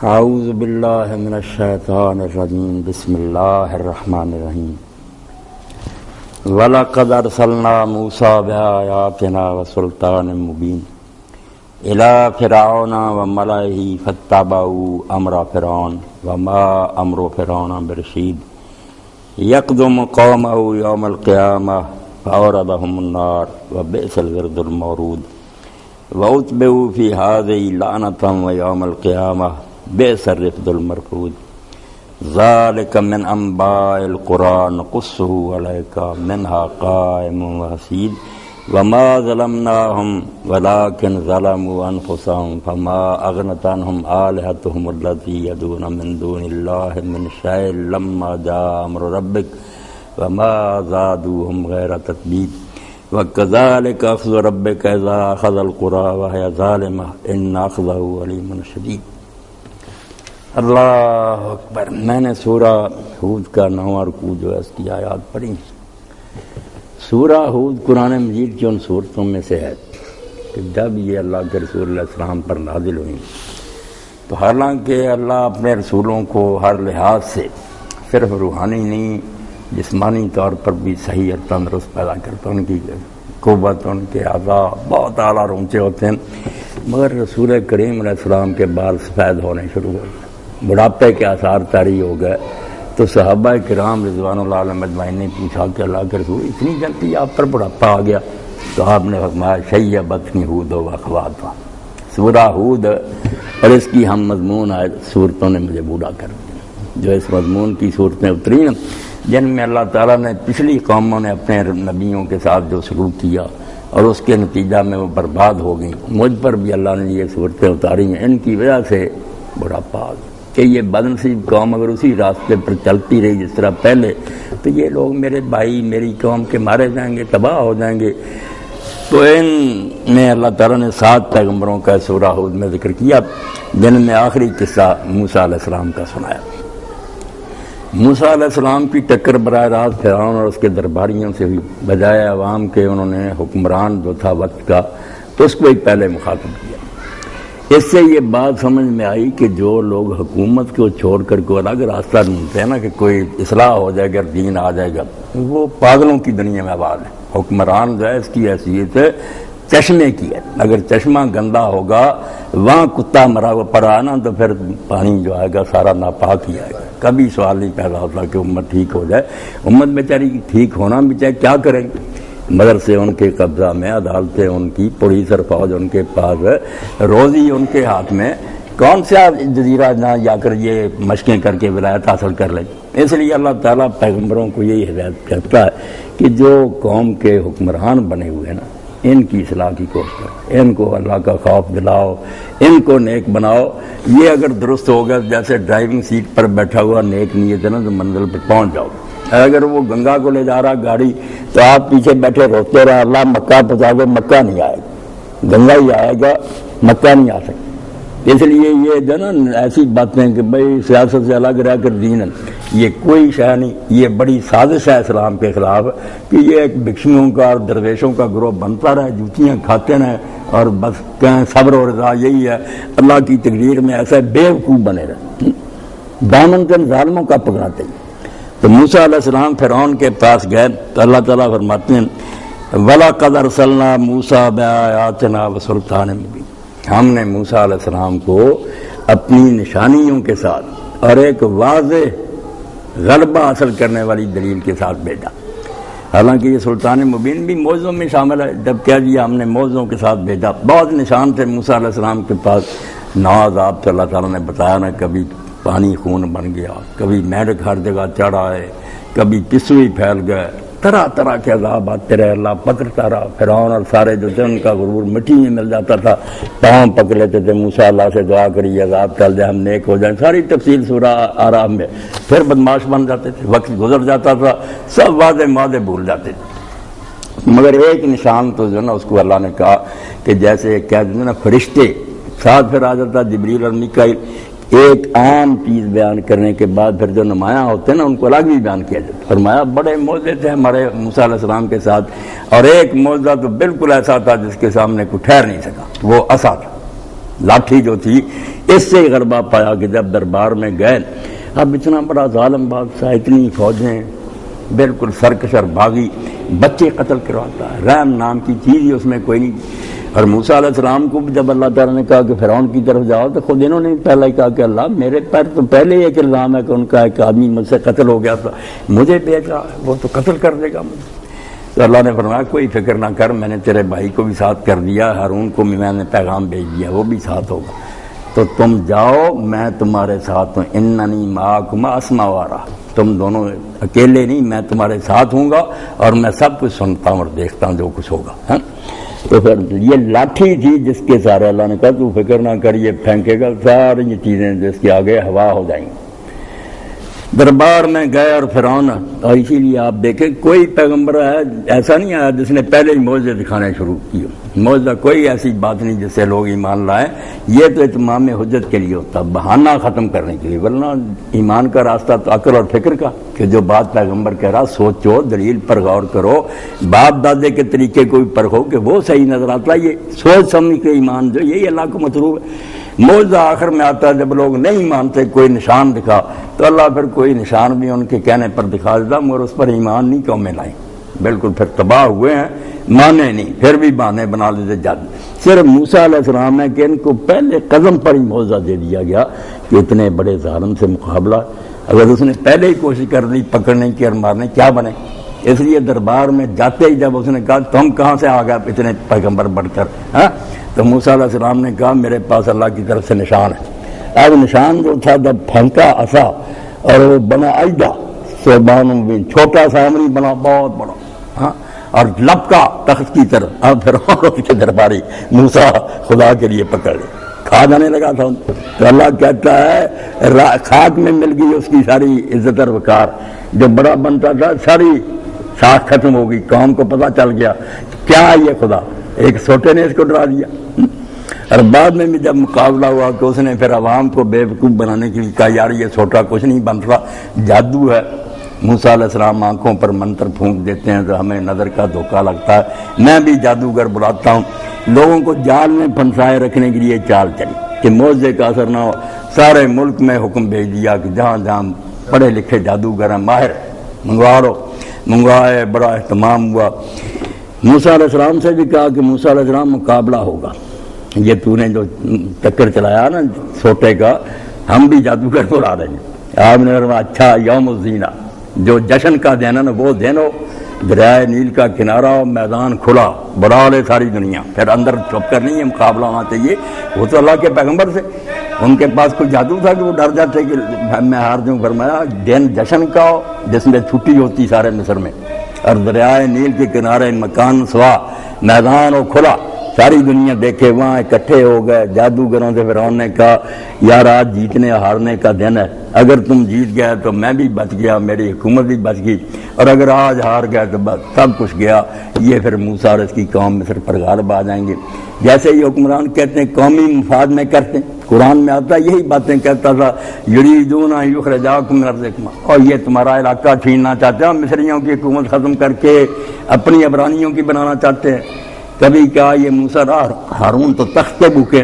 اعوذ باللہ من الشیطان الرجیم بسم اللہ الرحمن الرحیم وَلَقَدْ أَرْسَلْنَا مُوسَىٰ بِآيَاتِنَا وَسُلْطَانٍ مُّبِينٍ إِلَىٰ فِرْعَوْنَ وَمَلَئِهِ فَاتَّبَعُوا أَمْرَ فِرْعَوْنَ وَمَا أَمْرُ فِرْعَوْنَ بِرَشِيدٍ يَقْدُمُ قَوْمَهُ يَوْمَ الْقِيَامَةِ فَأَوْرَدَهُمُ النَّارَ وَبِئْسَ الْوِرْدُ الْمَوْرُودُ وَأُتْبِعُوا فِي هَٰذِهِ لَعْنَةً وَيَوْمَ الْقِيَامَةِ بِئْسَ الرِّفْدُ الْمَرْفُودُ ذَلِكَ مِنْ أَنْبَاءِ الْقُرَىٰ نَقُصُّهُ عَلَيْكَ مِنْهَا قَائِمٌ وَحَصِيدٌ وَمَا ظَلَمْنَاهُمْ وَلَٰكِنْ ظَلَمُوا أَنفُسَهُمْ فَمَا أَغْنَتْ عَنْهُمْ آلِهَتُهُمُ الَّتِي يَدْعُونَ مِن دُونِ اللَّهِ مِنْ شَيْءٍ لَّمَّا جَاءَ أَمْرُ رَبِّكَ وَمَا زَادُوهُمْ غَيْرَ تَتْبِيبٍ وَكَذَٰلِكَ أَخْذُ رَبِّكَ إِذَا أَخَذَ الْقُرَىٰ وَهِيَ ظَالِمَةٌ إِنَّ أَخْذَهُ أَلِيمٌ شَدِيدٌ۔ اللہ اکبر۔ میں نے سورہ ہود کا 9واں رکوع جو ہے اس کی آیات پڑھی۔ سورہ ہود قرآن مجید کی ان صورتوں میں سے ہے کہ جب یہ اللہ کے رسول علیہ السلام پر نازل ہوئی تو حالانکہ اللہ اپنے رسولوں کو ہر لحاظ سے صرف روحانی نہیں جسمانی طور پر بھی صحیح اور تندرست پیدا کرتا، ان کی قوت، ان کے اعضاء بہت اعلیٰ اور اونچے ہوتے ہیں، مگر رسول کریم علیہ السلام کے بال سفید ہونے شروع ہو گئے، بڑھاپے کے آثار طاری ہو گئے۔ تو صحابہ کرام رضوان اللہ علیہم اجمعین نے پوچھا کہ اللہ کے رسول اتنی جلدی آپ پر بڑھاپا آ گیا؟ تو آپ نے فرمایا شیبتنی ہود و اخواتها، سورہ ہود اور اس کی ہم مضمون آئے صورتوں نے مجھے بوڑھا کر دیا۔ جو اس مضمون کی صورتیں اتری ہیں جن میں اللہ تعالیٰ نے پچھلی قوموں نے اپنے نبیوں کے ساتھ جو سلوک کیا اور اس کے نتیجہ میں وہ برباد ہو گئیں، مجھ پر بھی اللہ نے یہ صورتیں اتاری ہیں، ان کی وجہ سے بڑھاپا آ گیا کہ یہ بدنصیب قوم اگر اسی راستے پر چلتی رہی جس طرح پہلے تو یہ لوگ میرے بھائی میری قوم کے مارے جائیں گے، تباہ ہو جائیں گے۔ تو ان میں اللہ تعالیٰ نے 7 پیغمبروں کا سورہ ہود میں ذکر کیا، جن میں آخری قصہ موسیٰ علیہ السلام کا سنایا۔ موسیٰ علیہ السلام کی ٹکر براہ راست فرعون اور اس کے درباریوں سے ہوئی، بجائے عوام کے انہوں نے حکمران جو تھا وقت کا تو اس کو ہی پہلے مخاطب کیا۔ اس سے یہ بات سمجھ میں آئی کہ جو لوگ حکومت کو چھوڑ کر کوئی الگ راستہ ڈھونڈتے ہیں نا کہ کوئی اصلاح ہو جائے گا، دین آ جائے گا، وہ پاگلوں کی دنیا میں آباد ہے۔ حکمران جو ہے اس کی حیثیت چشمے کی ہے، اگر چشمہ گندا ہوگا وہاں کتا مرا ہوا پڑا نا تو پھر پانی جو آئے گا سارا ناپاک ہی آئے گا۔ کبھی سوال نہیں پیدا ہوتا کہ امت ٹھیک ہو جائے، امت بیچاری ٹھیک ہونا بھی چاہے کیا کریں گے، مدرسے ان کے قبضہ میں، عدالتیں ان کی، پولیس فوج ان کے پاس، روزی ان کے ہاتھ میں، کون سا جزیرہ نہ جا کر یہ مشقیں کر کے ولایت حاصل کر لیں۔ اس لیے اللہ تعالیٰ پیغمبروں کو یہی ہدایت کرتا ہے کہ جو قوم کے حکمران بنے ہوئے ہیں نا ان کی اصلاح کی کوشش کرو، ان کو اللہ کا خوف دلاؤ، ان کو نیک بناؤ۔ یہ اگر درست ہوگا جیسے ڈرائیونگ سیٹ پر بیٹھا ہوا نیک نیت ہے نا تو منزل پہ پہنچ جاؤ۔ اگر وہ گنگا کو لے جا رہا گاڑی تو آپ پیچھے بیٹھے روتے رہے اللہ مکہ پہنچا دے، مکہ نہیں آئے گا، گنگا ہی آئے گا، مکہ نہیں آ سکتا۔ اس لیے یہ جو نا ایسی باتیں کہ بھائی سیاست سے الگ رہ کر دین ہے، یہ کوئی شے نہیں، یہ بڑی سازش ہے اسلام کے خلاف کہ یہ ایک بھکشیوں کا اور درویشوں کا گروہ بنتا رہے، جوتیاں کھاتے رہے اور بس کہیں صبر و رضا یہی ہے۔ اللہ کی تقدیر میں ایسا بیوقوف بنے رہے، دامن کن ظالموں کا پکڑاتے ہیں۔ تو موسیٰ علیہ السلام فرعون کے پاس گئے تو اللہ تعالیٰ فرماتے ہیں وَلَقَدْ أَرْسَلْنَا مُوسَىٰ بِآيَاتِنَا وَسُلْطَانٍ مُّبِينٍ، ہم نے موسیٰ علیہ السلام کو اپنی نشانیوں کے ساتھ اور ایک واضح غلبہ حاصل کرنے والی دلیل کے ساتھ بھیجا۔ حالانکہ یہ سلطان مبین بھی موعظوں میں شامل ہے، جب کہہ دیا ہم نے موعظوں کے ساتھ بھیجا۔ بہت نشان تھے موسیٰ علیہ السلام کے پاس، 9 عذاب سے اللہ تعالیٰ نے بتایا نا، کبھی پانی خون بن گیا، کبھی میڈک ہر جگہ چڑھ آئے، کبھی پسو ہی پھیل گئے، طرح طرح کے عذاب آتے رہے، اللہ پکڑتا رہا۔ فرعون اور سارے جو تھے ان کا غرور مٹی میں مل جاتا تھا، پاؤں پکڑ لیتے تھے، موسیٰ اللہ سے دعا کریے عذاب ٹل جائے ہم نیک ہو جائیں، ساری تفصیل سورہ آراف میں۔ پھر بدماش بن جاتے تھے، وقت گزر جاتا تھا، سب وعدے معاہدے بھول جاتے تھے۔ مگر ایک نشان تو جو نا اس کو اللہ نے کہا کہ جیسے کہہ دیتے نا فرشتے ساتھ پھر آ جاتا جبریل اور میکائیل، ایک عام چیز بیان کرنے کے بعد پھر جو نمایاں ہوتے ہیں نا ان کو الگ بھی بیان کیا جاتا۔ فرمایا بڑے معجزے تھے ہمارے موسیٰ علیہ السلام کے ساتھ، اور ایک معجزہ تو بالکل ایسا تھا جس کے سامنے کوئی ٹھہر نہیں سکا، وہ عصا تھا۔ لاٹھی جو تھی اس سے غلبہ پایا کہ جب دربار میں گئے، اب اتنا بڑا ظالم بادشاہ، اتنی فوجیں، بالکل سرکشر بھاگی، بچے قتل کرواتا ہے، رحم نام کی چیز ہی اس میں کوئی نہیں۔ اور موسیٰ علیہ السلام کو بھی جب اللہ تعالیٰ نے کہا کہ فرعون کی طرف جاؤ تو خود انہوں نے پہلے ہی کہا کہ اللہ میرے پر تو پہلے ہی ایک الزام ہے کہ ان کا ایک آدمی مجھ سے قتل ہو گیا تھا، مجھے بھیج رہا ہے، وہ تو قتل کر دے گا مجھے۔ تو اللہ نے فرمایا کوئی فکر نہ کر، میں نے تیرے بھائی کو بھی ساتھ کر دیا، ہارون کو بھی میں نے پیغام بھیج دیا، وہ بھی ساتھ ہوگا، تو تم جاؤ میں تمہارے ساتھ ہوں، اننی معکما اسمع وارا، تم دونوں اکیلے نہیں، میں تمہارے ساتھ ہوں گا اور میں سب کچھ سنتا ہوں اور دیکھتا ہوں جو کچھ ہوگا۔ ہاں تو پھر یہ لاٹھی تھی جس کے سارے اللہ نے کہا تو فکر نہ کر، یہ پھینکے گا، ساری یہ چیزیں جس کے آگے ہوا ہو جائیں گی۔ دربار میں گئے اور فرعون، اور اسی لیے آپ دیکھیں کوئی پیغمبر ہے ایسا نہیں آیا جس نے پہلے ہی معجزے دکھانے شروع کیے، معجزہ کوئی ایسی بات نہیں جس سے لوگ ایمان لائیں، یہ تو اتمام حجت کے لیے ہوتا، بہانہ ختم کرنے کے لیے، ورنہ ایمان کا راستہ تو عقل اور فکر کا، کہ جو بات پیغمبر کہہ رہا سوچو، دلیل پر غور کرو، باپ دادے کے طریقے کو بھی پرکھو کہ وہ صحیح نظر آتا ہے، یہ سوچ سمجھ کے ایمان جو یہی اللہ کو مطلوب ہے۔ معجزہ آخر میں آتا ہے جب لوگ نہیں مانتے، کوئی نشان دکھا تو اللہ پھر کوئی نشان بھی ان کے کہنے پر دکھا دیتا، مگر اس پر ایمان نہیں قومیں لائیں، بالکل پھر تباہ ہوئے ہیں، مانے نہیں، پھر بھی بہانے بنا لیتے جادو۔ صرف موسیٰ علیہ السلام ہے کہ ان کو پہلے قدم پر ہی معجزہ دے دیا گیا کہ اتنے بڑے ظالم سے مقابلہ، اگر اس نے پہلے ہی کوشش کر لی پکڑنے کی اور مارنے کیا بنے۔ اس لیے دربار میں جاتے ہی جب اس نے کہا تم کہاں سے آ گئے اتنے پیغمبر بڑھ کر، ہاں تو موسیٰ علیہ السلام نے کہا میرے پاس اللہ کی طرف سے نشان ہے۔ اب نشان جو تھا جب پھینکا عصا اور وہ بنا عیدہ صوبان مبین، چھوٹا سا نہیں بنا، بہت بڑا، ہاں اور لپکا تخت کی طرف، اب پھر اس کے درباری موسیٰ خدا کے لیے پکڑ لے، کھا جانے لگا تھا تو اللہ کہتا ہے خاک میں مل گئی اس کی ساری عزت اور وقار، جو بڑا بنتا تھا ساری ساکھ ختم ہو گئی، قوم کو پتہ چل گیا کیا یہ خدا، ایک چھوٹے نے اس کو ڈرا دیا۔ اور بعد میں بھی جب مقابلہ ہوا کہ اس نے پھر عوام کو بے وقوف بنانے کے لیے کہا یار یہ چھوٹا کچھ نہیں بن رہا، جادو ہے۔ موسیٰ علیہ السلام آنکھوں پر منتر پھونک دیتے ہیں تو ہمیں نظر کا دھوکہ لگتا ہے، میں بھی جادوگر بلاتا ہوں، لوگوں کو جال میں پھنسائے رکھنے کے لیے چال چلی کہ معجزے کا اثر نہ ہو، سارے ملک میں حکم بھیج دیا کہ جہاں جہاں پڑھے لکھے جادوگر ہیں ماہر منگوا لو، منگوائے، بڑا اہتمام ہوا۔ موسیٰ علیہ السلام سے بھی کہا کہ موسیٰ علیہ السلام مقابلہ ہوگا، یہ تو نے جو چکر چلایا نا چھوٹے کا، ہم بھی جادوگر بلا رہے ہیں۔ آپ نے فرمایا اچھا یوم الزینہ، جو جشن کا دن ہے نا وہ دن ہو، دریائے نیل کا کنارہ ہو، میدان کھلا، بڑھا لے ساری دنیا، پھر اندر چھپ کر نہیں ہے، مقابلہ ہونا چاہیے۔ وہ تو اللہ کے پیغمبر سے، ان کے پاس کوئی جادو تھا کہ وہ ڈر جاتے کہ میں ہار جاؤں۔ فرمایا دن جشن کا ہو جس میں چھٹی ہوتی سارے مصر میں، اور دریائے نیل کے کنارے مکان سوا، میدان ہو کھلا، ساری دنیا دیکھے، وہاں اکٹھے ہو گئے جادوگروں سے۔ فرعون نے کہا یار آج جیتنے ہارنے کا دن ہے، اگر تم جیت گئے تو میں بھی بچ گیا، میری حکومت بھی بچ گئی، اور اگر آج ہار گئے تو بس سب کچھ گیا۔ یہ پھر موسیٰ اور اس کی قوم مصر پر غالب آ جائیں گے، جیسے یہ حکمران کہتے ہیں قومی مفاد میں کرتے ہیں۔ قرآن میں آتا یہی باتیں کہتا تھا، یریدون ان یخرجاکم من ارضکم، اور یہ تمہارا علاقہ چھیننا چاہتے ہیں، مصریوں کی حکومت ختم کر کے اپنی عبرانیوں کی بنانا چاہتے ہیں۔ کبھی کہا یہ موسیٰ ہارون تو تخت پہ بھوکے،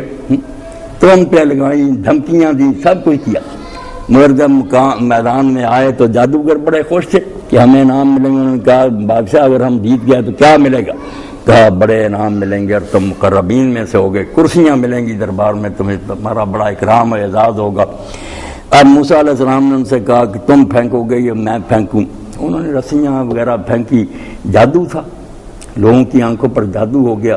تم پہ لگائی، دھمکیاں دی، سب کچھ کیا، مگر جب میدان میں آئے تو جادوگر بڑے خوش تھے کہ ہمیں انعام ملیں گے۔ انہوں نے کہا بادشاہ اگر ہم جیت گئے تو کیا ملے گا؟ کہا بڑے انعام ملیں گے اور تم مقربین میں سے ہوگے، کرسیاں ملیں گی دربار میں، تمہیں تمہارا بڑا اکرام و اعزاز ہوگا۔ اب موسیٰ علیہ السلام نے ان سے کہا کہ تم پھینکو گے یا میں پھینکوں؟ انہوں نے رسیاں وغیرہ پھینکی، جادو تھا، لوگوں کی آنکھوں پر جادو ہو گیا۔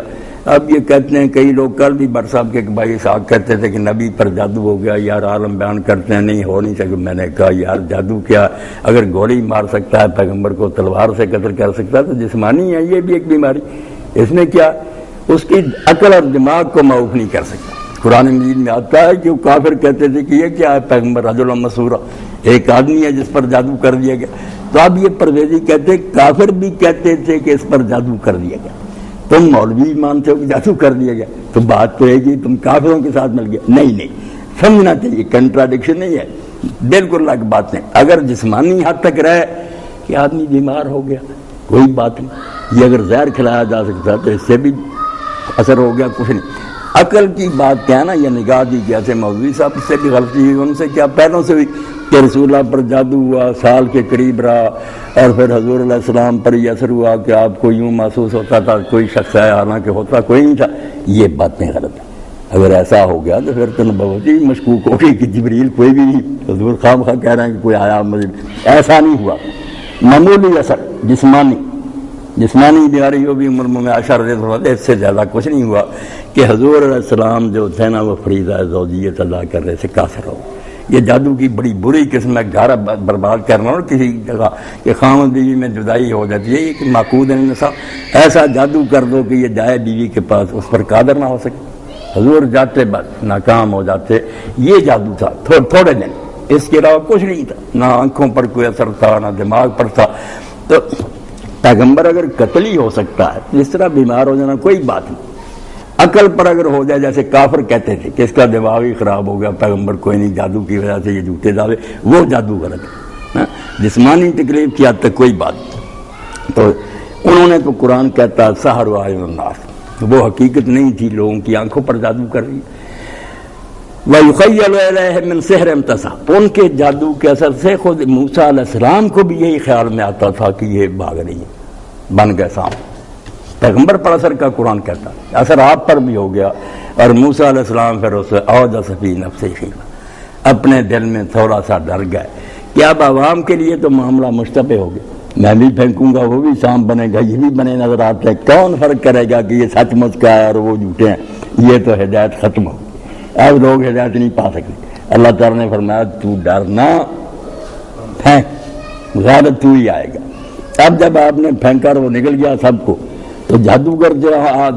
اب یہ کہتے ہیں کئی لوگ، کل بھی بٹ صاحب کے بھائی صاحب کہتے تھے کہ نبی پر جادو ہو گیا، یار عالم بیان کرتے ہیں نہیں ہو نہیں سکے۔ میں نے کہا یار جادو کیا، اگر گولی مار سکتا ہے پیغمبر کو، تلوار سے قتل کر سکتا ہے تو جسمانی ہے یہ بھی ایک بیماری، اس میں کیا، اس کی عقل اور دماغ کو معاف نہیں کر سکتا۔ قرآن مجید میں آتا ہے کہ وہ کافر کہتے تھے کہ یہ کیا ہے پیغمبر رجل مسورہ، ایک آدمی ہے جس پر جادو کر دیا گیا۔ تو اب یہ پرویزی کہتے کافر بھی کہتے تھے کہ اس پر جادو کر دیا گیا، تم مولوی مانتے ہو کہ جادو کر دیا گیا، تو بات تو ہے کہ تم کافروں کے ساتھ مل گئے۔ نہیں سمجھنا چاہیے، کنٹراڈکشن نہیں ہے، بالکل الگ بات ہے۔ اگر جسمانی حد تک رہے کہ آدمی بیمار ہو گیا کوئی بات نہیں، یہ اگر زہر کھلایا جا سکتا تو اس سے بھی اثر ہو گیا کچھ نہیں۔ عقل کی بات کیا ہے نا، یہ نگاہ دی جیسے مولوی صاحب سے بھی غلطی ہوئی، ان سے کیا پہلوں سے ہوئی کہ رسول اللہ پر جادو ہوا، سال کے قریب رہا، اور پھر حضور علیہ السلام پر یہ اثر ہوا کہ آپ کو یوں محسوس ہوتا تھا کوئی شخص ہے، حالانکہ ہوتا کوئی نہیں تھا. یہ باتیں غلط ہیں. اگر ایسا ہو گیا تو پھر تو نبوت ہی مشکوک ہوگی کہ جبریل کوئی بھی نہیں، حضور خواہ خواہ کہہ رہے ہیں کہ کوئی آیا مجھے. ایسا نہیں ہوا. معمولی اثر جسمانی بیماری ہو بھی عمر میں عائشہ رضی اللہ عنہ، اس سے زیادہ کچھ نہیں ہوا کہ حضور علیہ السلام جو تھے نا وہ فریضہ زوجیت ادا کرنے سے قاصر ہو. یہ جادو کی بڑی بری قسم ہے، گھر برباد کرنا اور کسی جگہ کہ خاوند بیوی میں جدائی ہو جاتی ہے، یہ معقود النساء. ایسا جادو کر دو کہ یہ جائے بیوی کے پاس، اس پر قادر نہ ہو سکے. حضور جاتے بس ناکام ہو جاتے. یہ جادو تھا تھوڑے دن، اس کے علاوہ کچھ نہیں تھا. نہ آنکھوں پر کوئی اثر تھا، نہ دماغ پر تھا. تو پیغمبر اگر قتل ہو سکتا ہے، اس طرح بیمار ہو جانا کوئی بات نہیں. عقل پر اگر ہو جائے، جیسے کافر کہتے تھے کہ اس کا دماغ ہی خراب ہو گیا، پیغمبر کوئی نہیں، جادو کی وجہ سے یہ جھوٹے دعوے، وہ جادو غلط ہے. جسمانی تکلیف کی حد تک کوئی بات نہیں. تو انہوں نے تو قرآن کہتا سحر و اعین الناس، وہ حقیقت نہیں تھی، لوگوں کی آنکھوں پر جادو کر رہی. وَيُخَيَّلُ إِلَيْهِ مِنْ سِحْرِهِمْ تَسْعَى، ان کے جادو کے اثر سے خود موسیٰ علیہ السلام کو بھی یہی خیال میں آتا تھا کہ یہ بھاگ رہی ہے، بن گئے سانپ. پیغمبر پر اثر کا قرآن کہتا ہے، اثر آپ پر بھی ہو گیا. اور موسیٰ علیہ السلام پھر اسے اوجس فی نفسہ خیفہ، اپنے دل میں تھوڑا سا ڈر گئے کہ اب عوام کے لیے تو معاملہ مشتبہ ہو گیا، میں بھی پھینکوں گا وہ بھی سانپ بنے گا، یہ بھی بنے نظر آتے ہیں، کون فرق کرے گا کہ یہ سچ مچ کا ہے اور وہ جھوٹے ہیں. یہ تو ہدایت ختم ہو، اب لوگ ہدایت نہیں پا سکتے. اللہ تعالیٰ نے فرمایا تو ڈرنا، پھینک، غالب تو ہی آئے گا. اب جب آپ نے پھینکا اور وہ نکل گیا سب کو، تو جادوگر جو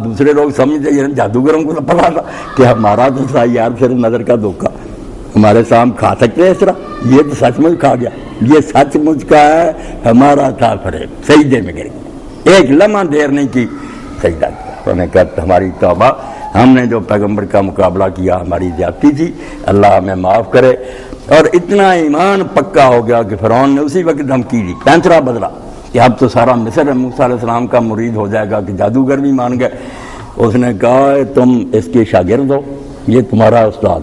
دوسرے لوگ سمجھتے ہیں، جادوگروں کو تو پتا تھا کہ ہمارا تو تھا یار صرف نظر کا دھوکہ، ہمارے سامنے کھا سکتے ہیں اس طرح، یہ تو سچ مچ کھا گیا، یہ سچ مچ کا ہے، ہمارا تھا فریب. سجدے میں گر گیا، ایک لمحہ دیر نہیں کی، سجدہ کیا. انہوں نے کہا ہماری توبہ، ہم نے جو پیغمبر کا مقابلہ کیا ہماری زیادتی تھی، اللہ ہمیں معاف کرے. اور اتنا ایمان پکا ہو گیا کہ فرعون نے اسی وقت دھمکی دی، پینترا بدلا کہ اب تو سارا مصر موسیٰ علیہ السلام کا مرید ہو جائے گا، کہ جادوگر بھی مان گئے. اس نے کہا تم اس کے شاگرد ہو، یہ تمہارا استاد،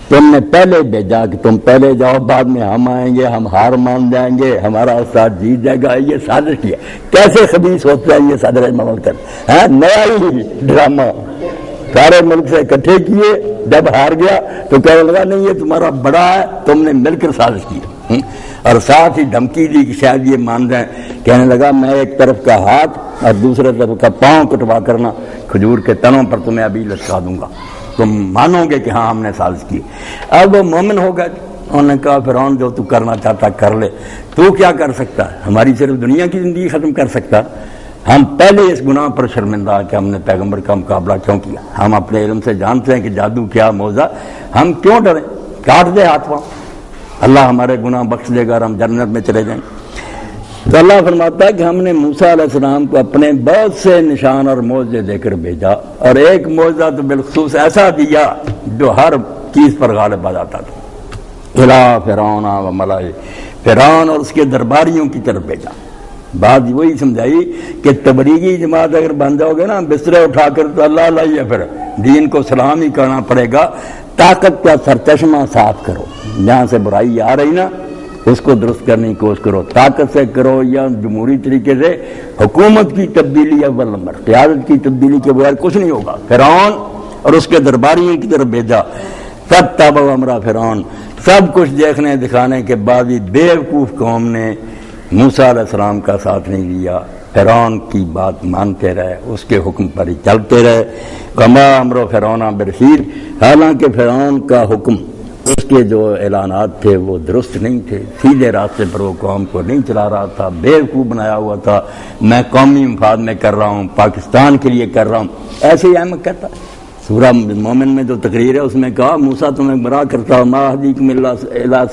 تم نے پہلے بھیجا کہ تم پہلے جاؤ، بعد میں ہم آئیں گے، ہم ہار مان جائیں گے، ہمارا استاد جیت جائے گا. یہ سازش کیا. کیسے خبیث ہوتا ہے یہ صدر مملکت، نیا ہی ڈرامہ سارے ملک سے اکٹھے کیے. جب ہار گیا تو کہنے لگا نہیں یہ تمہارا بڑا ہے، تم نے مل کر سازش کی، اور ساتھ ہی دھمکی دی کہ شاید یہ مان جائیں. کہنے لگا میں ایک طرف کا ہاتھ اور دوسرے طرف کا پاؤں کٹوا کرنا کھجور کے تنوں پر تمہیں ابھی لٹکا دوں گا، تم مانو گے کہ ہاں ہم نے سازش کی. اب وہ مومن ہو گئے. انہوں نے کہا فرعون جو تو کرنا چاہتا کر لے، تو کیا کر سکتا ہے، ہماری صرف دنیا کی زندگی ختم کر سکتا. ہم پہلے اس گناہ پر شرمندہ کہ ہم نے پیغمبر کا مقابلہ کیوں کیا. ہم اپنے علم سے جانتے ہیں کہ جادو کیا موزہ، ہم کیوں ڈریں، کاٹ دے ہاتھ پاؤں، اللہ ہمارے گناہ بخش دے گا اور ہم جنت میں چلے جائیں. تو اللہ فرماتا ہے کہ ہم نے موسیٰ علیہ السلام کو اپنے بہت سے نشان اور معجزے دے کر بھیجا، اور ایک معجزہ تو بالخصوص ایسا دیا جو ہر چیز پر غالب آ جاتا تھا. اِلیٰ فرعون و ملئہ، فرعون اور اس کے درباریوں کی طرف بھیجا. بات وہی سمجھائی کہ تبلیغی جماعت اگر بن جاؤ گے نا بسترے اٹھا کر تو اللہ اللہ ہے، پھر دین کو سلام ہی کرنا پڑے گا. طاقت کا سرچشمہ صاف کرو، جہاں سے برائی آ رہی نا اس کو درست کرنے کی کوشش کرو، طاقت سے کرو یا جمہوری طریقے سے. حکومت کی تبدیلی اول نمبر، قیادت کی تبدیلی کے بغیر کچھ نہیں ہوگا. فرعون اور اس کے درباریوں کی طرف بھیجا. تب تابع امرا فرعون، سب کچھ دیکھنے دکھانے کے بعد بھی بیوقوف قوم نے موسیٰ علیہ السلام کا ساتھ نہیں دیا. فرعون کی بات مانتے رہے، اس کے حکم پر ہی چلتے رہے. وما امر فرعون برشید، حالانکہ فرعون کا حکم، اس کے جو اعلانات تھے وہ درست نہیں تھے، سیدھے راستے پر وہ قوم کو نہیں چلا رہا تھا، بیوقوف بنایا ہوا تھا. میں قومی مفاد میں کر رہا ہوں، پاکستان کے لیے کر رہا ہوں، ایسے ہی احمد کہتا ہے. سورہ مومن میں جو تقریر ہے اس میں کہا موسیٰ تمہیں گمراہ کرتا ہوں، ما اہدیکم الا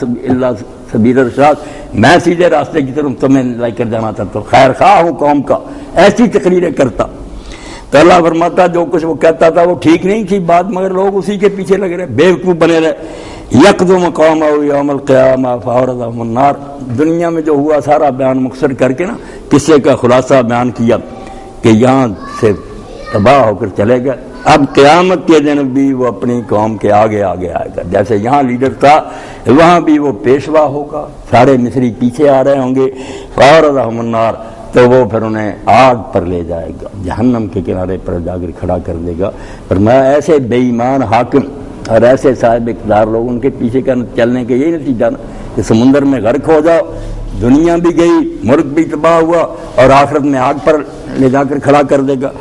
سبیل الرشاد، میں سیدھے راستے کی طرف تمہیں لے کر جانا چاہتا ہوں، خیر خواہ ہوں قوم کا، ایسی تقریریں کرتا. تو اللہ فرماتا جو کچھ وہ کہتا تھا وہ ٹھیک نہیں تھی بات، مگر لوگ اسی کے پیچھے لگے رہے، بیوقوف بنے رہے. یقدم قومہ یوم القیامہ فاوردہم النار، دنیا میں جو ہوا سارا بیان مختصر کر کے نا قصے کا خلاصہ بیان کیا کہ یہاں سے تباہ ہو کر چلے گئے. اب قیامت کے دن بھی وہ اپنی قوم کے آگے آگے آئے گا، جیسے یہاں لیڈر تھا وہاں بھی وہ پیشوا ہوگا، سارے مصری پیچھے آ رہے ہوں گے، فَأَوْرَدَهُمُ النَّارَ، تو وہ پھر انہیں آگ پر لے جائے گا، جہنم کے کنارے پر جا کر کھڑا کر دے گا۔ فرمایا ایسے بے ایمان حاکم اور ایسے صاحب اقتدار لوگ ان کے پیچھے چلنے کے یہی نتیجہ نا کہ سمندر میں غرق ہو جاؤ، دنیا بھی گئی، ملک بھی تباہ ہوا، اور آخرت میں آگ پر لے جا کر کھڑا کر دے گا۔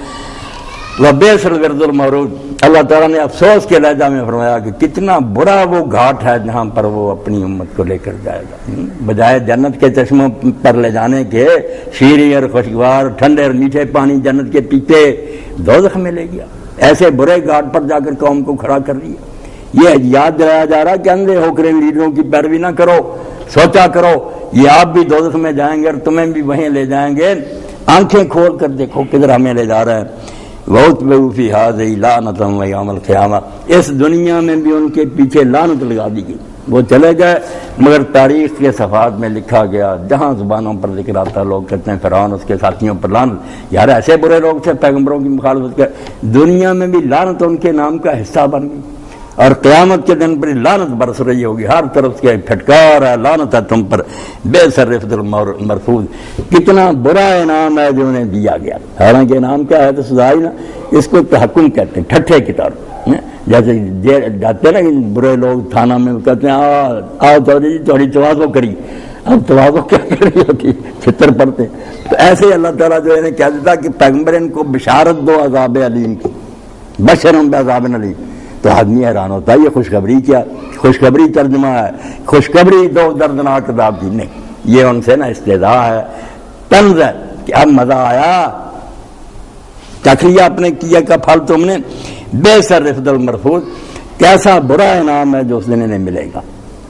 وَبِئْسَ الْوِرْدُ الْمَوْرُودُ، اللہ تعالیٰ نے افسوس کے لہجہ میں فرمایا کہ کتنا برا وہ گھاٹ ہے جہاں پر وہ اپنی امت کو لے کر جائے گا، بجائے جنت کے چشموں پر لے جانے کے شیریں اور خوشگوار ٹھنڈے اور میٹھے پانی جنت کے پیتے دوزخ میں لے گیا، ایسے برے گھاٹ پر جا کر قوم کو کھڑا کر دیا۔ یہ یاد دلایا جا رہا کہ اندھے ہو کر ان لیڈروں کی پیروی نہ کرو، سوچا کرو یہ آپ بھی دوزخ میں جائیں گے اور تمہیں بھی وہیں لے جائیں گے، آنکھیں کھول کر دیکھو کدھر ہمیں لے جا رہا ہے۔ وَأُتْبِعُوا فِي هَٰذِهِ لَعْنَةً وَيَوْمَ الْقِيَامَةِ، اس دنیا میں بھی ان کے پیچھے لعنت لگا دی گئی، وہ چلے گئے، مگر تاریخ کے صفحات میں لکھا گیا، جہاں زبانوں پر ذکر آتا لوگ کہتے ہیں فرعون اس کے ساتھیوں پر لعنت، یار ایسے برے لوگ تھے پیغمبروں کی مخالفت کر، دنیا میں بھی لعنت ان کے نام کا حصہ بن گئی، اور قیامت کے دن پر لعنت برس رہی ہوگی، ہر طرف سے پھٹکار ہے، لعنت ہے تم پر، بئس الرفد المرفوض، کتنا برا انعام ہے جو انہیں دیا گیا، حالانکہ انعام کیا ہے تو سزا ہی نا، اس کو تحکم کہتے ہیں، ٹھٹھے کی طور، جیسے جاتے ہیں نا برے لوگ تھانہ میں کہتے ہیں آؤ چودھری جی تھوڑی توازو کری، اب توازو کیا کری ہوتی، چھتر پڑتے، تو ایسے اللہ تعالیٰ جو انہیں کہہ دیتا کہ پیغمبر ان کو بشارت دو عذاب علیم کی، بشرم بعذاب علیم، تو آدمی حیران ہوتا ہے یہ خوشخبری کیا، خوشخبری ترجمہ ہے، خوشخبری دو دردناک عذاب کی، نہیں، یہ ان سے نا استہزاء ہے، طنز ہے کہ اب مزہ آیا، چکھ لیا اپنے کیا کا پھل تم نے، بئس الرفد المرفوض، کیسا برا انعام ہے جو اس دن انہیں ملے گا،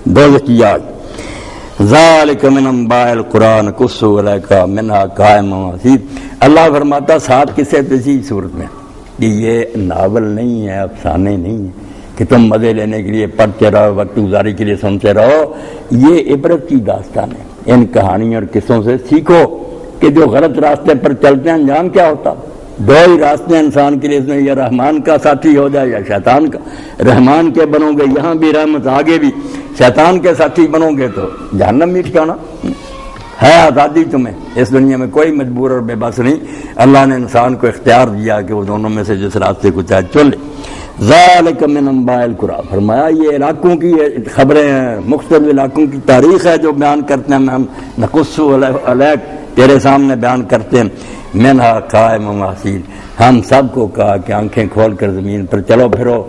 دوزخ کی آگ۔ ذالک من انباء القرآن نقصہ علیک منہا قائم و حصید، اللہ فرماتا ساتھ کسے تسی صورت میں کہ یہ ناول نہیں ہے، افسانے نہیں ہے کہ تم مزے لینے کے لیے پڑھتے رہو، وقت گزاری کے لیے سنتے رہو، یہ عبرت کی داستان ہے، ان کہانیوں اور قصوں سے سیکھو کہ جو غلط راستے پر چلتے ہیں انجام کیا ہوتا، دو ہی راستے ہیں انسان کے لیے، اس میں یا رحمان کا ساتھی ہو جائے یا شیطان کا، رحمان کے بنو گے یہاں بھی رحمت، آگے بھی، شیطان کے ساتھی بنو گے تو جہنم بھی ٹھکانا ہے، آزادی تمہیں، اس دنیا میں کوئی مجبور اور بے بس نہیں، اللہ نے انسان کو اختیار دیا کہ وہ دونوں میں سے جس راستے کو چاہے چن لے۔ ذالک من انباء القرآن، فرمایا یہ علاقوں کی خبریں ہیں، مختلف علاقوں کی تاریخ ہے جو بیان کرتے ہیں، ہم نقص علیک تیرے سامنے بیان کرتے ہیں، منہا قائم و حصید، ہم سب کو کہا کہ آنکھیں کھول کر زمین پر چلو پھرو،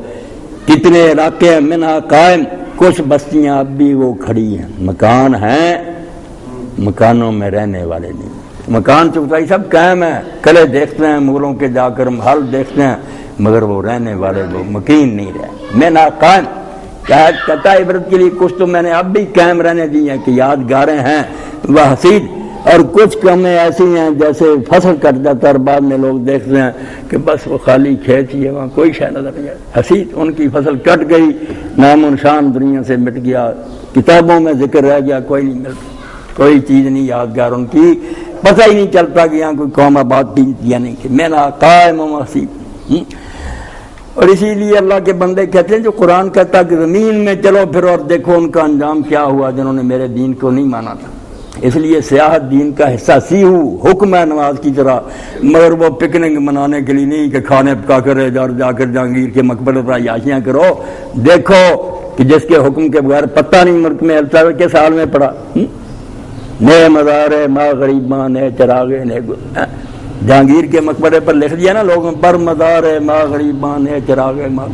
کتنے علاقے ہیں، منہا قائم، کچھ بستیاں اب بھی وہ کھڑی ہیں، مکان ہیں، مکانوں میں رہنے والے نہیں، مکان چکتائی سب قائم ہیں، قلعے دیکھتے ہیں مغلوں کے جا کر، محل دیکھتے ہیں، مگر وہ رہنے والے وہ مکین نہیں رہے، منہا قائم، کہتا عبرت کے لیے کچھ تو میں نے اب بھی قائم رہنے دی ہیں کہ یادگاریں ہیں، وہ حصید، اور کچھ کمیں ایسی ہیں جیسے فصل کٹ جاتا ہے اور بعد میں لوگ دیکھتے ہیں کہ بس وہ خالی کھیت ہی ہے، وہاں کوئی شے نظر نہیں آتی، حسید، ان کی فصل کٹ گئی، نام و نشان دنیا سے مٹ گیا، کتابوں میں ذکر رہ گیا، کوئی نہیں ملتا، کوئی چیز نہیں یادگار ان کی، پتہ ہی نہیں چلتا کہ یہاں کوئی قوم آباد تھی یا نہیں کہ میرا قائم و حصید۔ اور اسی لیے اللہ کے بندے کہتے ہیں جو قرآن کہتا کہ زمین میں چلو پھرو اور دیکھو ان کا انجام کیا ہوا جنہوں نے میرے دین کو نہیں مانا تھا، اس لیے سیاحت دین کا حصہ سی ہو، حکم ہے نماز کی طرح، مگر وہ پکنک منانے کے لیے نہیں کہ کھانے پکا کر جا کر جہانگیر کے مقبرے پر عیاشیاں کرو، دیکھو کہ جس کے حکم کے بغیر پتہ نہیں ملک میں ہلتا ہے کس حال میں پڑا، نئے مزار ماں غریباں نئے چراغے نئے، جہانگیر کے مقبرے پر لکھ دیا نا لوگوں پر مزار ماں غریباں نئے چراغے ماں،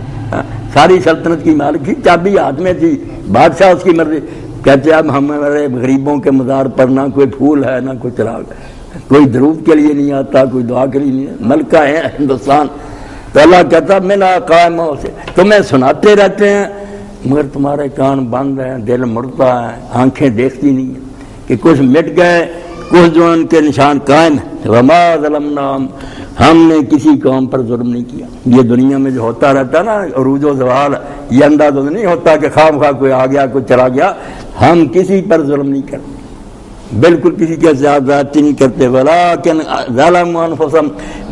ساری سلطنت کی مالک تھی، چابی ہاتھ میں تھی، بادشاہ اس کی مرضی، کہتے اب ہمارے غریبوں کے مزار پر نہ کوئی پھول ہے نہ کوئی چراغ ہے، کوئی درود کے لیے نہیں آتا، کوئی دعا کے لیے نہیں، ملکہ ہے ہندوستان، تو اللہ کہتا میں نہ قائم ہو سے تمہیں سناتے رہتے ہیں مگر تمہارے کان بند ہیں، دل مڑتا ہے، آنکھیں دیکھتی نہیں ہیں کہ کچھ مٹ گئے، کچھ جو ان کے نشان قائم ہیں۔ وما ظلمناہم، ہم نے کسی قوم پر ظلم نہیں کیا، یہ دنیا میں جو ہوتا رہتا نا عروج و زوال، یہ اندازہ تو نہیں ہوتا کہ خواہ مخواہ کوئی آ گیا کوئی چلا گیا، ہم کسی پر ظلم نہیں کرتے، بالکل کسی کے زیادتی نہیں کرتے، ولیکن ظلموا انفسہم،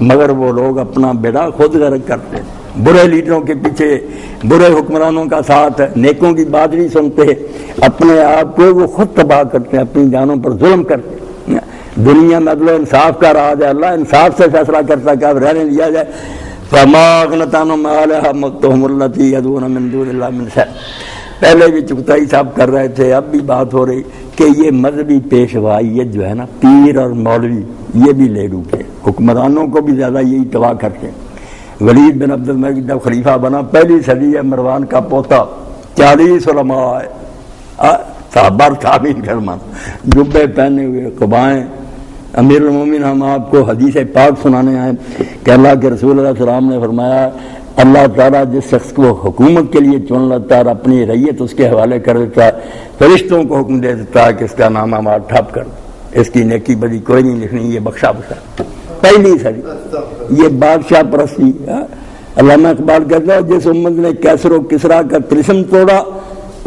مگر وہ لوگ اپنا بیڑا خود غرق کرتے، برے لیڈروں کے پیچھے، برے حکمرانوں کا ساتھ، نیکوں کی بات نہیں سنتے، اپنے آپ کو وہ خود تباہ کرتے ہیں، اپنی جانوں پر ظلم کرتے ہیں۔ دنیا میں عدل و انصاف کا راج ہے، اللہ انصاف سے فیصلہ کرتا ہے کہ اب رہنے دیا جائے۔ فما اغنت عنہم آلہتہم التی یدعون من دون اللہ من شیء۔ پہلے بھی چغتائی صاحب کر رہے تھے، اب بھی بات ہو رہی کہ یہ مذہبی پیشوائیت جو ہے نا، پیر اور مولوی یہ بھی لے ڈوبے، حکمرانوں کو بھی زیادہ یہی تباہ کرتے ہیں۔ ولید بن عبد الملک جب خلیفہ بنا، پہلی صدی ہے، مروان کا پوتا، 40 علماء صحابہ تعمیر فرمان، جبے پہنے ہوئے، قبائیں۔ امیر المومنین ہم آپ کو حدیث پاک سنانے آئے کہ اللہ کے رسول علیہ السلام نے فرمایا اللہ تعالیٰ جس شخص کو حکومت کے لیے چن لیتا ہے اور اپنی ریت اس کے حوالے کر دیتا ہے، فرشتوں کو حکم دے دیتا ہے کہ اس کا نام ہمارا ٹھپ کر، اس کی نیکی بدی کوئی نہیں لکھنی، یہ بخشا بخشا۔ پہلی صدی یہ بادشاہ پرستی۔ علامہ اقبال کہتا ہے جس امت نے کیسر و کسرا کا طلسم توڑا،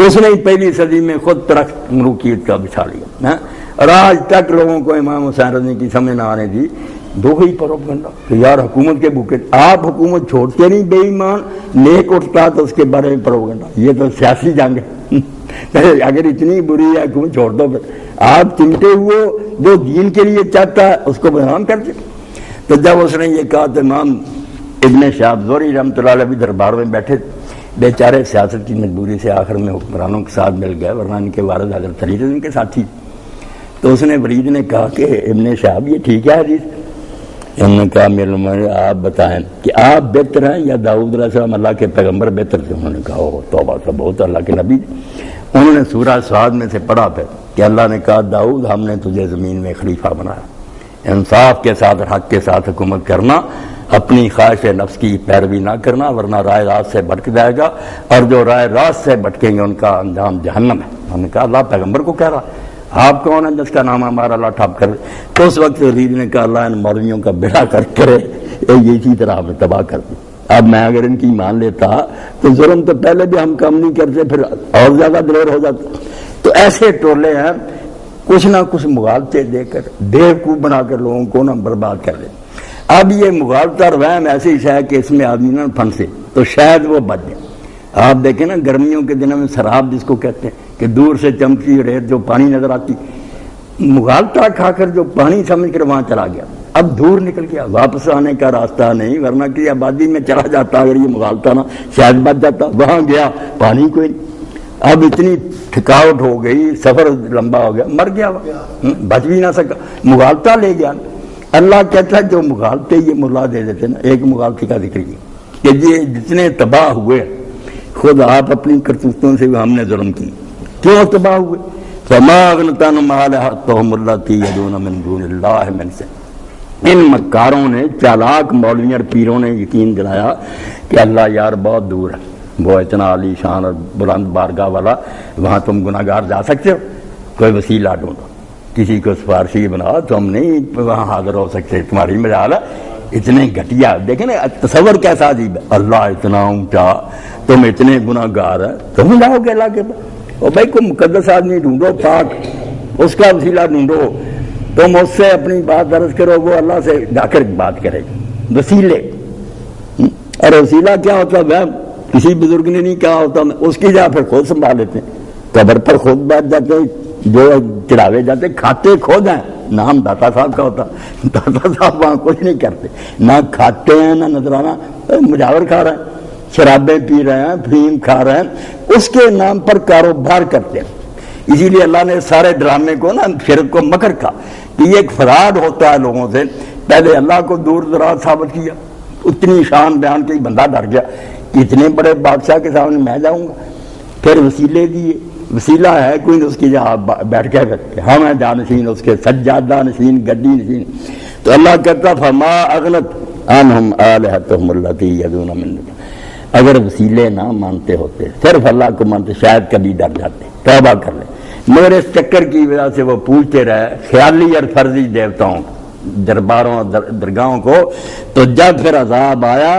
اس نے پہلی صدی میں خود ترخت ملوکیت کا بچھا لیا۔ اور آج تک لوگوں کو امام حسین رضی کی سمجھ نہ آنے دی، دو ہی پروپیگنڈا کہ یار حکومت کے بھوکے، آپ حکومت چھوڑتے نہیں، بے ایمان نیک اٹھتا تو اس کے بارے میں پروپیگنڈا، یہ تو سیاسی جنگ ہے۔ اگر اتنی بری ہے حکومت چھوڑ دو، پھر آپ چمٹے ہوئے جو دین کے لیے چاہتا ہے اس کو بدنام کرتے۔ تو جب اس نے یہ کہا تو امام ابن شہاب زہری رحمۃ اللہ علیہ بھی دربار میں بیٹھے، بیچارے سیاست کی مجبوری سے آخر میں حکمرانوں کے ساتھ مل گئے، ورنہ ان کے والد حضرت علی ان کے ساتھی۔ تو اس نے ولید نے کہا کہ ابن شہاب یہ ٹھیک ہے حدیث؟ انہوں نے کہا میرے عمر آپ بتائیں کہ آپ بہتر ہیں یا داؤد علیہ السلام اللہ کے پیغمبر بہتر تھے؟ انہوں نے کہا توبہ تو بہت اللہ کے نبی۔ انہوں نے سورہ سعد میں سے پڑھا پھر کہ اللہ نے کہا داؤد ہم نے تجھے زمین میں خلیفہ بنایا، انصاف کے ساتھ حق کے ساتھ حکومت کرنا، اپنی خواہش نفس کی پیروی نہ کرنا ورنہ رائے راست سے بھٹک جائے گا، اور جو رائے راست سے بھٹکیں گے ان کا انجام جہنم ہے۔ انہوں نے کہا اللہ پیغمبر کو کہہ رہا، آپ کون ہیں جس کا نام ہمارا اللہ ٹھپ کر؟ تو اس وقت ولید نے کہا اللہ ان مولویوں کا بیڑا کر کرے، یہ اسی طرح ہمیں تباہ کر دی۔ اب میں اگر ان کی مان لیتا تو ظلم تو پہلے بھی ہم کم نہیں کرتے، پھر اور زیادہ دلیر ہو جاتا۔ تو ایسے ٹولے ہیں کچھ نہ کچھ مغالطے دے کر بیوقوف بنا کر لوگوں کو نہ برباد کر دیں۔ اب یہ مغالطہ اور وہم ایسی ہے کہ اس میں آدمی نہ پھنسے تو شاید وہ بچ جائے۔ آپ دیکھیں نا گرمیوں کے دنوں میں سراب جس کو کہتے ہیں کہ دور سے چمکی ریت جو پانی نظر آتی، مغالطہ کھا کر جو پانی سمجھ کر وہاں چلا گیا، اب دور نکل گیا، واپس آنے کا راستہ نہیں، ورنہ کہ آبادی میں چلا جاتا اگر یہ مغالطہ نہ شاید بچ جاتا، وہاں گیا پانی کوئی نہیں، اب اتنی تھکاوٹ ہو گئی، سفر لمبا ہو گیا، مر گیا، بچ بھی نہ سکا، مغالطہ لے گیا۔ اللہ کہتا ہے جو مغالطے یہ ملا دے دیتے نا، ایک مغالطے کا ذکر کیا کہ یہ جتنے تباہ ہوئے خود آپ اپنی کرتوتوں سے ہم نے ظلم کی، کیوں تباہ ہوئے؟ فما اغنت عنہم آلہتہم التی یدعون من دون اللہ من شیء۔ ان مکاروں نے، چالاک مولویوں اور پیروں نے یقین دلایا کہ اللہ یار بہت دور ہے، وہ اتنا عالی شان اور بلند بارگاہ والا، وہاں تم گناہ گار جا سکتے ہو؟ کوئی وسیلہ ڈھونڈو، کسی کو سفارشی بناؤ، تم نہیں وہاں حاضر ہو سکتے، تمہاری مجال ہے۔ اتنے گھٹیا، دیکھیں نا تصور کیسا عجیب ہے، اللہ اتنا اونچا، تم اتنے گناہ گار ہیں، تم جاؤ گے اللہ کے پاس؟ اور بھائی کوئی مقدس آدمی ڈھونڈو، پاک، اس کا وسیلہ ڈھونڈو، تم اس سے اپنی بات درج کرو، وہ اللہ سے جا کر بات کرے گا۔ وسیلے، اور وسیلہ کیا ہوتا ہے؟ کسی بزرگ نے نہیں کہا ہوتا، اس کی جا پھر خود سنبھال لیتے ہیں، قبر پر خود بیٹھ جاتے ہیں، جو چڑھاوے جاتے کھاتے خود ہیں، نام داتا صاحب کا ہوتا، داتا صاحب وہاں کچھ نہیں کرتے، نہ کھاتے ہیں نہ نذرانہ، مجاور کھا رہے ہیں، شرابیں پی رہے ہیں، فیم کھا رہے ہیں، اس کے نام پر کاروبار کرتے ہیں۔ اسی لیے اللہ نے سارے ڈرامے کو نا شرک کو مکر کہا کہ یہ ایک فراڈ ہوتا ہے لوگوں سے، پہلے اللہ کو دور دراز ثابت کیا، اتنی شان بیان کی بندہ ڈر گیا کہ اتنے بڑے بادشاہ کے سامنے میں جاؤں گا، پھر وسیلے دیے، وسیلہ ہے کوئی اس کی جہاں بیٹھ کے ہم ہیں جانشین، اس کے سجادہ نشین، گڈی نشین۔ تو اللہ کہتا فما اغنت عنہم آلہتہم التی یدعون من دون اللہ، اگر وسیلے نہ مانتے ہوتے، صرف اللہ کو مانتے، شاید کبھی ڈر جاتے، توبہ کر لیں، مگر اس چکر کی وجہ سے وہ پوچھتے رہے خیالی اور فرضی دیوتاؤں، درباروں، درگاہوں کو، تو جب پھر عذاب آیا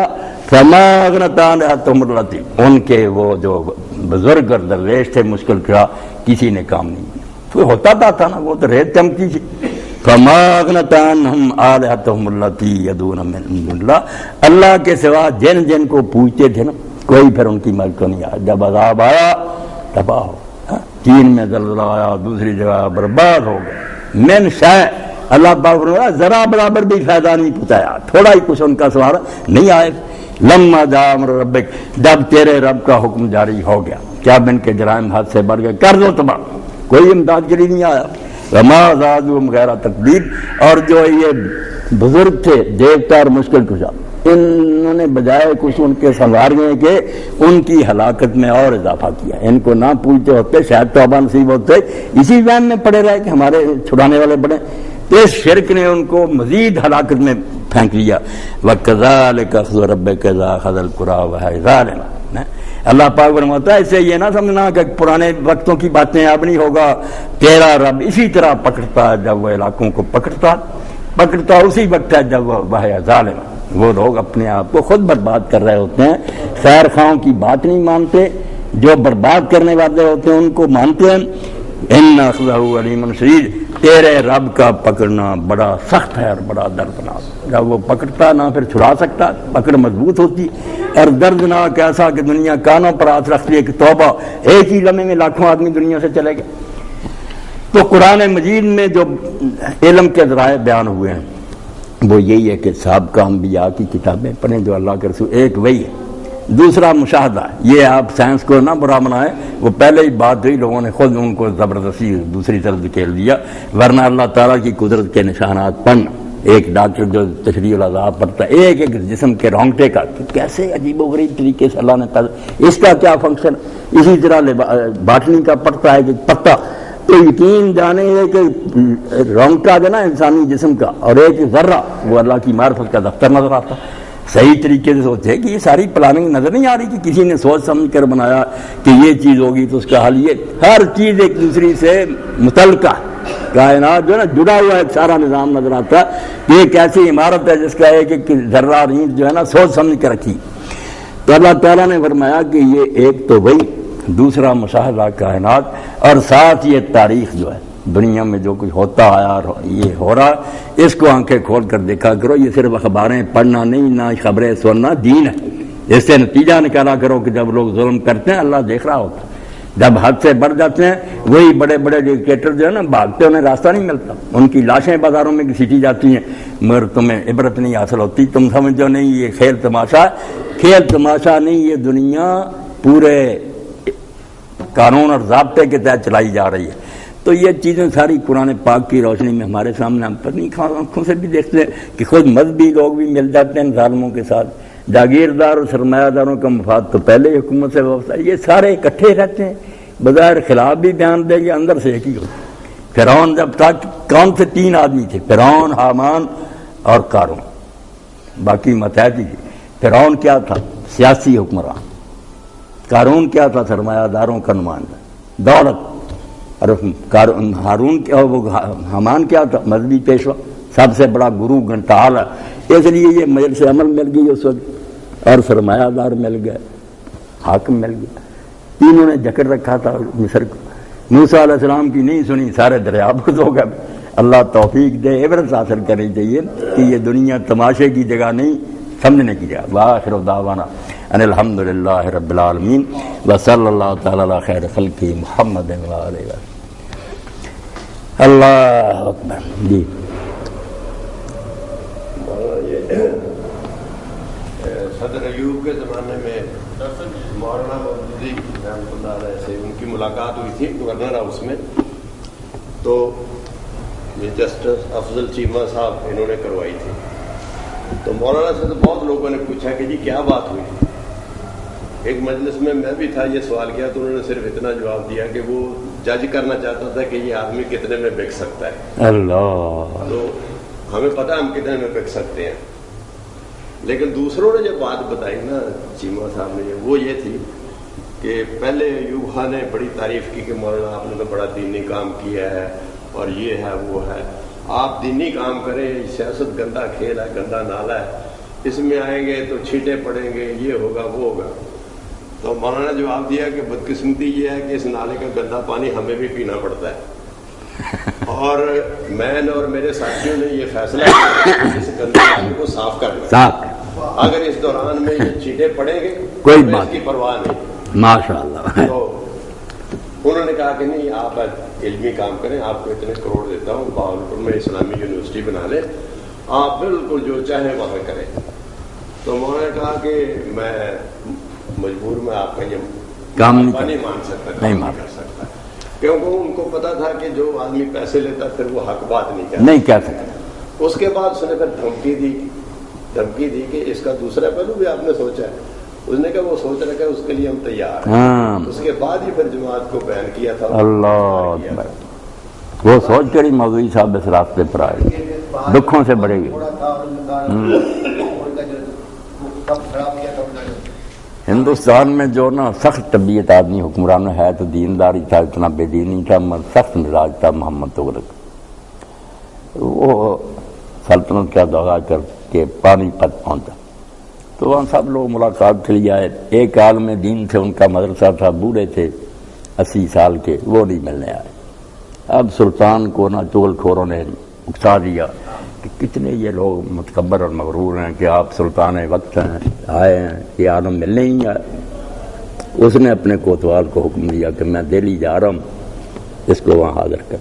فما اغنت آلہتہم التی، ان کے وہ جو بزرگ اور درویش تھے مشکل کیا، کسی نے کام نہیں کیا، تو ہوتا تھا نا، وہ تو ریت چمکی تھی، فما اغنت عنہم آلہتہم اللتی یدعون من دون اللہ، اللہ کے سوا جن جن کو پوچھتے تھے نا کوئی پھر ان کی مدد کو نہیں آیا. جب عذاب آیا تباہ ہو. چین میں زلزلہ آیا، دوسری جگہ برباد ہو گئے. من شے اللہ پاک نے ذرا برابر بھی فائدہ نہیں پہنچایا، تھوڑا ہی کچھ ان کا سوال نہیں آئے. لما جاء امر ربک، جب تیرے رب کا حکم جاری ہو گیا، کیا بن کے جرائم حد سے بڑھ گئے، کر دو تباہ، کوئی امداد کے لیے نہیں آیا. وما زادوہم غیر تقدیر، اور جو یہ بزرگ تھے دیوتا اور مشکل کشا، انہوں نے بجائے کچھ ان کے سنوارنے کے ان کی ہلاکت میں اور اضافہ کیا. ان کو نہ پوچھتے ہوتے شاید توبہ نصیب ہوتے، اسی وہم میں پڑے رہے کہ ہمارے چھڑانے والے بڑے، تو اس شرک نے ان کو مزید ہلاکت میں پھینک لیا. وَكَذَلِكَ أَخْذُ رَبِّكَ إِذَا أَخَذَ الْقُرَىٰ وَهِيَ ظَالِمَةٌ. اللہ پاک فرماتا ہے اسے یہ نہ سمجھنا کہ پرانے وقتوں کی باتیں اب نہیں ہوگا، تیرا رب اسی طرح پکڑتا ہے جب وہ علاقوں کو پکڑتا اسی وقت ہے جب وہ ظالم. وہ لوگ اپنے آپ کو خود برباد کر رہے ہوتے ہیں، خیر خواہوں کی بات نہیں مانتے، جو برباد کرنے والے ہوتے ہیں ان کو مانتے ہیں. ان اخذہ علیم شدید، تیرے رب کا پکڑنا بڑا سخت ہے اور بڑا دردناک. جب وہ پکڑتا نہ پھر چھڑا سکتا، پکڑ مضبوط ہوتی، اور دردناک ایسا کہ دنیا کانوں پر ہاتھ رکھتی ہے کہ توبہ، ایک ہی لمحے میں لاکھوں آدمی دنیا سے چلے گئے. تو قرآن مجید میں جو علم کے ذرائع بیان ہوئے ہیں وہ یہی ہے کہ سابقہ انبیاء کی کتابیں پڑھیں جو اللہ کے رسول، ایک وہی ہے، دوسرا مشاہدہ. یہ آپ سائنس کو نہ برا بنائیں، وہ پہلے ہی بات ہوئی، لوگوں نے خود ان کو زبردستی دوسری طرف دھکیل دیا. ورنہ اللہ تعالیٰ کی قدرت کے نشانات پڑھنا، ایک ڈاکٹر جو تشریح العذاب پڑھتا ہے ایک ایک جسم کے رونگٹے کا کہ کیسے عجیب و غریب طریقے سے اللہ نے پیدا، اس کا کیا فنکشن، اسی طرح باٹنی کا پڑھتا ہے کہ پتا، تو یقین جانے کہ رونگٹا جو نا انسانی جسم کا اور ایک ذرہ وہ اللہ کی معرفت کا دفتر نظر آتا. صحیح طریقے سے سوچے کہ یہ ساری پلاننگ نظر نہیں آ رہی کہ کسی نے سوچ سمجھ کر بنایا کہ یہ چیز ہوگی تو اس کا حل یہ، ہر چیز ایک دوسری سے متعلقہ، کائنات جو ہے نا جڑا ہوا ایک سارا نظام نظر آتا ہے. یہ ایک ایسی عمارت ہے جس کا ایک ذرہ ریت جو ہے نا سوچ سمجھ کر رکھی. تو اللہ تعالیٰ نے فرمایا کہ یہ ایک تو وہی، دوسرا مشاہدہ کائنات، اور ساتھ یہ تاریخ جو ہے دنیا میں جو کچھ ہوتا آیا اور یہ ہو رہا، اس کو آنکھیں کھول کر دیکھا کرو. یہ صرف اخباریں پڑھنا نہیں، نہ خبریں سننا، دین ہے. اس سے نتیجہ نکالا کرو کہ جب لوگ ظلم کرتے ہیں اللہ دیکھ رہا ہوتا ہے، جب حد سے بڑھ جاتے ہیں وہی بڑے بڑے ڈکٹیٹر جو ہے نا بھاگتے، انہیں راستہ نہیں ملتا، ان کی لاشیں بازاروں میں گھسیٹی جاتی ہیں، مگر تمہیں عبرت نہیں حاصل ہوتی. تم سمجھو نہیں یہ کھیل تماشا نہیں، یہ دنیا پورے قانون اور ضابطے کے تحت چلائی جا رہی ہے. تو یہ چیزیں ساری قرآن پاک کی روشنی میں ہمارے سامنے ہم پر نہیں آنکھوں سے بھی دیکھتے ہیں کہ خود مذہبی لوگ بھی مل جاتے ہیں ظالموں کے ساتھ. جاگیردار اور سرمایہ داروں کا مفاد تو پہلے ہی حکومت سے وابستہ ہے، یہ سارے اکٹھے رہتے ہیں، بظاہر خلاف بھی بیان دیں گے، اندر سے ایک ہی ہوتا. فرعون جب تک کون سے 3 آدمی تھے، فرعون، حامان اور قارون، باقی متحد ہی تھے. فرعون کیا تھا؟ سیاسی حکمران. قارون کیا تھا؟ سرمایہ داروں کا نمائندہ، دولت. اور حامان کیا تھا؟ مذہبی پیشوا، سب سے بڑا گرو گھنٹال ہے. اس لیے یہ مجلس عمل مل گئی اس وقت، اور سرمایہ دار مل گئے، حاکم مل گیا. تینوں نے جکڑ رکھا تھا مصر کو. موسیٰ علیہ السلام کی نہیں سنی، سارے دریا بند ہو گئے. اللہ توفیق دے، عبرت حاصل کرنی چاہیے کہ یہ دنیا تماشے کی جگہ نہیں، سمجھنے کی جگہ. وآخر دعوانا ان الحمد للہ رب العالمین وصلی اللہ تعالی علی خیر خلقہ محمد وآلہ وسلم. اللہ اکبر. جی صدر ایوب کے زمانے میں مولانا مودودی رحمۃ اللہ علیہ سے ان کی ملاقات ہوئی تھی گورنر ہاؤس میں. تو جسٹس افضل چیمہ صاحب انہوں نے کروائی تھی. تو مولانا سے تو بہت لوگوں نے پوچھا کہ جی کیا بات ہوئی. ایک مجلس میں بھی تھا، یہ سوال کیا تو انہوں نے صرف اتنا جواب دیا کہ وہ جج کرنا چاہتا تھا کہ یہ آدمی کتنے میں بک سکتا ہے. اللہ، تو ہمیں پتہ ہم کتنے میں بک سکتے ہیں. لیکن دوسروں نے جب بات بتائی نا چیمہ صاحب نے، وہ یہ تھی کہ پہلے ایوب خان نے بڑی تعریف کی کہ مولانا آپ نے تو بڑا دینی کام کیا ہے اور یہ ہے وہ ہے. آپ دینی کام کریں، سیاست گندا کھیل ہے، گندا نالا ہے، اس میں آئیں گے تو چھینٹے پڑیں گے، یہ ہوگا وہ ہوگا. تو مولانا نے جواب دیا کہ بدقسمتی یہ ہے کہ اس نالے کا گندا پانی ہمیں بھی پینا پڑتا ہے. اور میں نے اور میرے ساتھیوں نے یہ فیصلہ کیا کہ اس گندے پانی کو صاف کرنا، صاف اگر اس دوران میں یہ چیٹے پڑیں گے کوئی ہمیں بات اس کی پرواہ نہیں۔ ماشاء اللہ۔ تو انہوں نے کہا کہ نہیں، آپ علمی کام کریں، آپ کو اتنے کروڑ دیتا ہوں، بہاولپور میں اسلامی یونیورسٹی بنا لیں، آپ بالکل جو چاہیں وہاں کریں۔ تو انہوں نے کہا کہ میں مجبور میں آپ کا یہ کام نہیں مان سکتا، نہیں مان کر سکتا، کیونکہ ان کو پتا تھا کہ جو آدمی پیسے لیتا پھر وہ حق بات نہیں کرتا، نہیں کہہ سکتا۔ اس کے بعد اس نے پھر دھمکی دی کہ اس کا دوسرا پہلو بھی آپ نے سوچا ہے؟ اس نے کہا وہ سوچ رکھا ہے، اس کے لیے ہم تیار ہیں۔ اس کے بعد ہی پھر جماعت کو بیان کیا تھا۔ اللہ وہ سوچ کر ہی مولوی صاحب اس راستے پر آئے، دکھوں سے بڑے گئے۔ ہندوستان میں جو نا سخت طبیعت آدمی حکمران ہے تو دینداری تھا، اتنا بے دینی تھا، سخت مزاج تھا محمد تغلق۔ وہ سلطنت کا دورہ کر کے پانی پت پہنچا تو وہاں سب لوگ ملاقات کے لیے آئے۔ ایک عالم دین تھے، ان کا مدرسہ تھا، بوڑھے تھے 80 سال کے، وہ نہیں ملنے آئے۔ اب سلطان کو نا چغل خوروں نے اکسا دیا کہ کتنے یہ لوگ متکبر اور مغرور ہیں کہ آپ سلطان وقت ہیں، آئے ہیں، یہ عالم ملنے ہی آئے۔ اس نے اپنے کوتوال کو حکم دیا کہ میں دہلی جا رہا ہوں، اس کو وہاں حاضر کر۔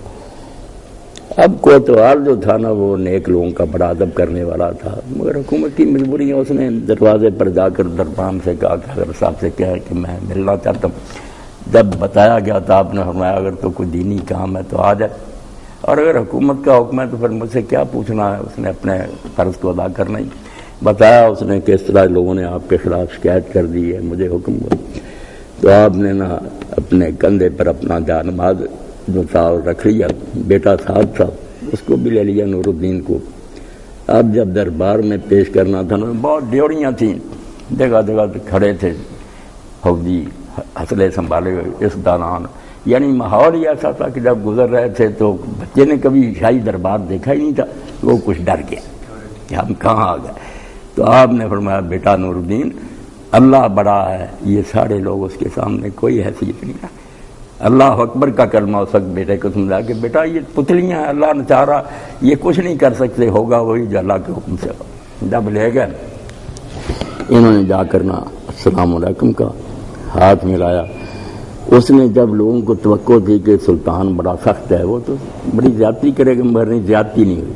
اب کوتوال جو تھا نا وہ نیک لوگوں کا بڑا ادب کرنے والا تھا، مگر حکومت کی مجبوری ہے، اس نے دروازے پر جا کر دربان سے کہا کہ اگر صاحب سے کہا کہ میں ملنا چاہتا ہوں۔ جب بتایا گیا تو آپ نے فرمایا اگر تو کوئی دینی کام ہے تو آ جائے، اور اگر حکومت کا حکم ہے تو پھر مجھ سے کیا پوچھنا ہے۔ اس نے اپنے فرض کو ادا کرنا ہی بتایا۔ اس نے کہ اس طرح لوگوں نے آپ کے خلاف شکایت کر دی ہے، مجھے حکم ہوا۔ تو آپ نے نا اپنے کندھے پر اپنا جانماز جو تھا رکھ لیا، بیٹا ساتھ تھا، اس کو بھی لے لیا، نور الدین کو۔ اب جب دربار میں پیش کرنا تھا نا، بہت ڈیوڑیاں تھیں، جگہ جگہ کھڑے تھے فوجی ہسلے سنبھالے ہوئے، اس دوران یعنی ماحول ہی ایسا تھا کہ جب گزر رہے تھے تو بچے نے کبھی شاہی دربار دیکھا ہی نہیں تھا، وہ کچھ ڈر گیا کہ ہم کہاں آ گئے۔ تو آپ نے فرمایا بیٹا نور الدین، اللہ بڑا ہے، یہ سارے لوگ اس کے سامنے کوئی حیثیت نہیں ہے۔ اللہ اکبر کا کلمہ اس وقت بیٹے کو سمجھا کہ بیٹا یہ پتلیاں ہیں، اللہ نے چاہ رہا یہ کچھ نہیں کر سکتے، ہوگا وہی جو اللہ کے حکم سے ہوگا۔ جب لے گئے انہوں نے جا کرنا السلام علیکم کا ہاتھ ملایا۔ اس نے جب لوگوں کو توقع تھی کہ سلطان بڑا سخت ہے، وہ تو بڑی زیادتی کرے گا، مگر نہیں، زیادتی نہیں ہوئی۔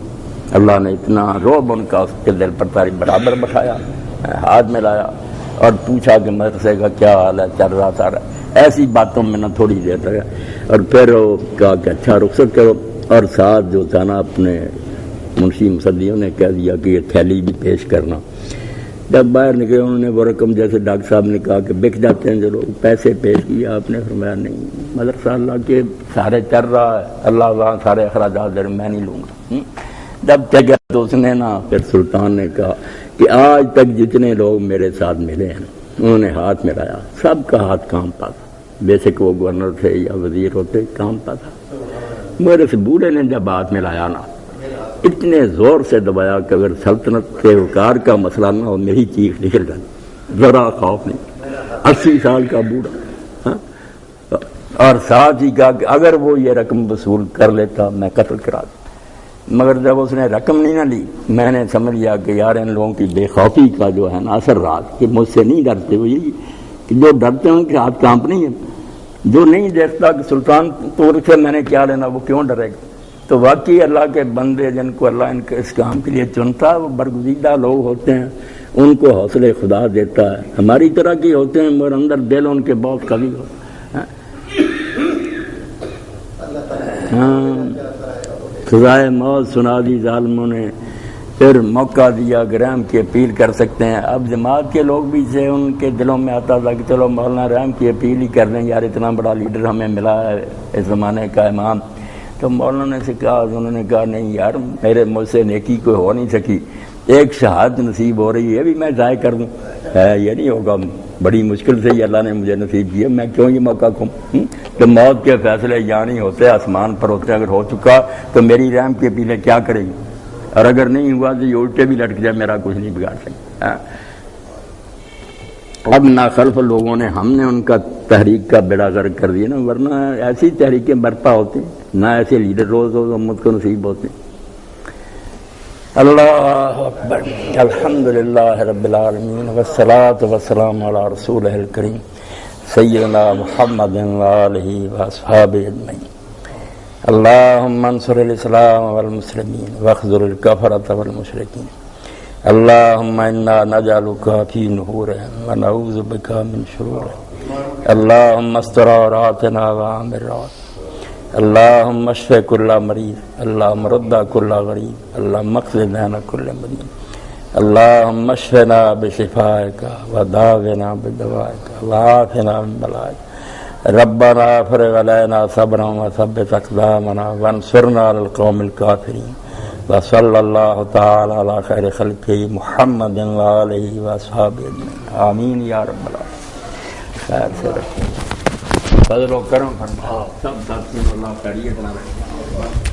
اللہ نے اتنا رعب ان کا اس کے دل پر تاری برابر بٹھایا، ہاتھ ملایا اور پوچھا کہ مدرسے کا کیا حال ہے، چل رہا سارا، ایسی باتوں میں نہ تھوڑی دیر لگا، اور پھر وہ کہا کہ اچھا رخصت کرو، اور ساتھ جو تھا نا اپنے منشی مصدیوں نے کہہ دیا کہ یہ تھیلی بھی پیش کرنا۔ جب باہر نکلے انہوں نے وہ رقم جیسے ڈاکٹر صاحب نے کہا کہ بک جاتے ہیں جو لوگ، پیسے پیش کیے۔ آپ نے فرمایا نہیں، مدرسہ اللہ کے سارے چل رہا ہے، اللہ وہاں سارے اخراجات دے، میں نہیں لوں گا۔ جب چکا تو اس نے نا پھر سلطان نے کہا کہ آج تک جتنے لوگ میرے ساتھ ملے ہیں انہوں نے ہاتھ ملایا، سب کا ہاتھ کانپتا تھا، بے شک وہ گورنر تھے یا وزیر ہوتے، کانپتا تھا۔ میرے سے بوڑھے نے جب ہاتھ ملایا نا اتنے زور سے دبایا کہ اگر سلطنت کے وقار کا مسئلہ نہ ہو میری چیخ نکل جاتی، ذرا خوف نہیں۔ 80 سال کا بوڑھا، اور ساتھ ہی کہا کہ اگر وہ یہ رقم وصول کر لیتا میں قتل کرا دوں۔ مگر جب اس نے رقم نہیں نہ لی، میں نے سمجھ لیا کہ یار ان لوگوں کی بے خوفی کا جو ہے نا اثر رہا کہ مجھ سے نہیں ڈرتے، وہ یہی کہ جو ڈرتے ہیں ان کے ہاتھ کانپ نہیں ہے، جو نہیں دیکھتا کہ سلطان طور سے میں نے کیا لینا، وہ کیوں ڈرے گا۔ تو واقعی اللہ کے بندے جن کو اللہ ان کے اس کام کے لیے چنتا ہے وہ برگزیدہ لوگ ہوتے ہیں، ان کو حوصلے خدا دیتا ہے، ہماری طرح کے ہوتے ہیں مگر اندر دل ان کے بہت قوی ہوتے ہیں۔ ہاں، سزائے موت سنا دی ظالموں نے، پھر موقع دیا کہ رحم کی اپیل کر سکتے ہیں۔ اب جماعت کے لوگ بھی سے ان کے دلوں میں آتا تھا کہ چلو مولانا رحم کی اپیل ہی کر دیں، یار اتنا بڑا لیڈر ہمیں ملا ہے اس زمانے کا امام۔ تو مولانا سے کہا، انہوں نے کہا نہیں یار میرے مجھ سے نیکی کوئی ہو نہیں سکی، ایک شہادت نصیب ہو رہی ہے، بھی میں ضائع کر دوں، یہ نہیں ہوگا، بڑی مشکل سے ہی اللہ نے مجھے نصیب کیا، میں کیوں یہ موقع کھوں۔ تو موت کے فیصلے یہاں نہیں ہوتے، آسمان پر ہوتے، اگر ہو چکا تو میری رحم کی اپیلیں کیا کرے گی، اور اگر نہیں ہوا تو یہ الٹے بھی لٹک جائے، میرا کچھ نہیں بگاڑ سکتا۔ اب ناخلف لوگوں نے ہم نے ان کا تحریک کا بیڑا غرق کر دیا نا، ورنہ ایسی تحریکیں برپا ہوتی نہ ایسے لیڈر روز روز امت کو نصیب ہوتے. اللہ اکبر. الحمدللہ رب العالمین والصلاۃ والسلام علی رسولہ الکریم سیدنا محمد وآلہ واصحابہ اجمعین. اللہم انصر الاسلام والمسلمین واخذل الکفرۃ والمشرکین. اللہم انا نجعلک فی نحورہم ونعوذ بک من شرورہم. اللہم استر عوراتنا وآمن روعاتنا. اللہم اشف کل مریض. اللہم رد کل غریب. اللہم اقض دین کل مدین. اللہم اشفنا بشفائک وداونا بدوائک وعافنا من بلائک. ربنا افرغ علینا صبرا وثبت اقدامنا وانصرنا علی القوم الکافرین. وصلی اللہ تعالی علی خیر خلقہ محمد وآلہ واصحابہ اجمعین. آمین یا رب العالمین. خیر سے رکھیں، فضل و کرم فرما. سب ساتھیوں اللہ خیریت نہ رکھیں.